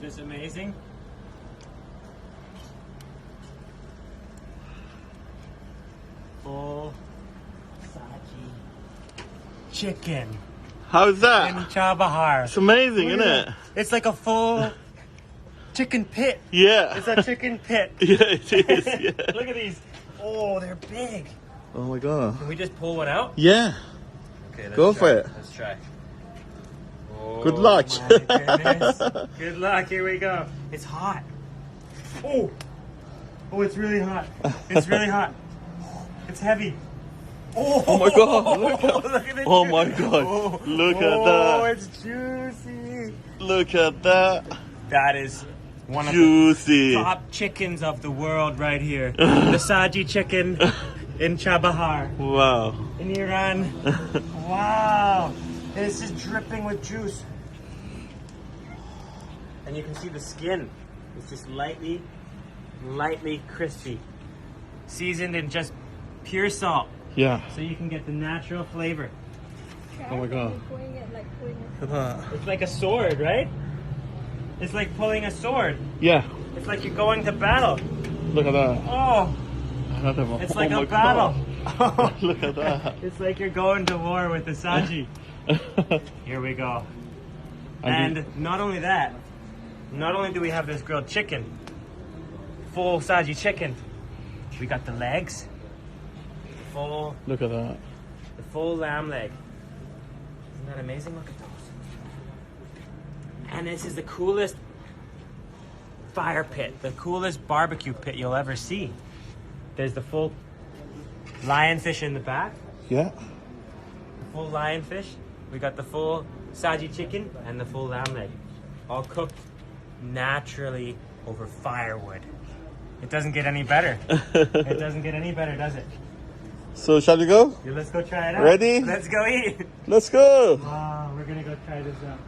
this amazing? Full Sajji chicken How's that? in chabahar. It's amazing, Look isn't at it? that. It's like a full chicken pit. Yeah. It's a chicken pit. Yeah, it is. Yeah. Look at these. Oh, they're big. Oh my god. Can we just pull one out? Yeah. Okay, let's Go try. for it. Let's try. Oh, Good luck. my goodness. Good luck. Here we go. It's hot. Oh. Oh, it's really hot. It's really hot. It's heavy. Oh my god. Look at it. Oh my god. Look at Oh, that. it's juicy. Look at that. That is one of Juicy. the top chickens of the world right here. The Sajji chicken in Chabahar Wow. in Iran. Wow. And it's just dripping with juice. And you can see the skin. It's just lightly crispy. Seasoned in just pure salt. Yeah. So you can get the natural flavor. Oh my god. Look at that. It's like a sword, right? It's like pulling a sword. Yeah. It's like you're going to battle. Look at that. Oh, Another one. it's like Oh a my battle. god. Look at that. It's like you're going to war with the Sajji. Here we go. And not only that, not only do we have this grilled chicken, full Sajji chicken, we got the legs, full, Look at that. the full lamb leg. Isn't that amazing? Look at those. And this is the coolest fire pit, the coolest barbecue pit you'll ever see. There's the full lionfish in the back, Yeah. the full lionfish. We got the full Sajji chicken and the full lamb leg, all cooked naturally over firewood. It doesn't get any better. It doesn't get any better, does it? So shall we go? Yeah, let's go try it out. Ready? Let's go eat. Let's go. Wow, we're gonna go try this out.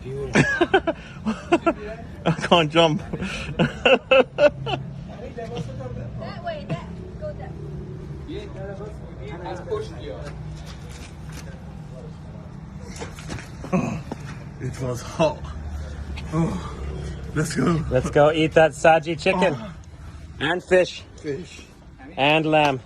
Beautiful. I can't jump. That way, that. Go that. It was hot. Oh, let's go. Let's go eat that Sajji chicken and fish Fish. and lamb.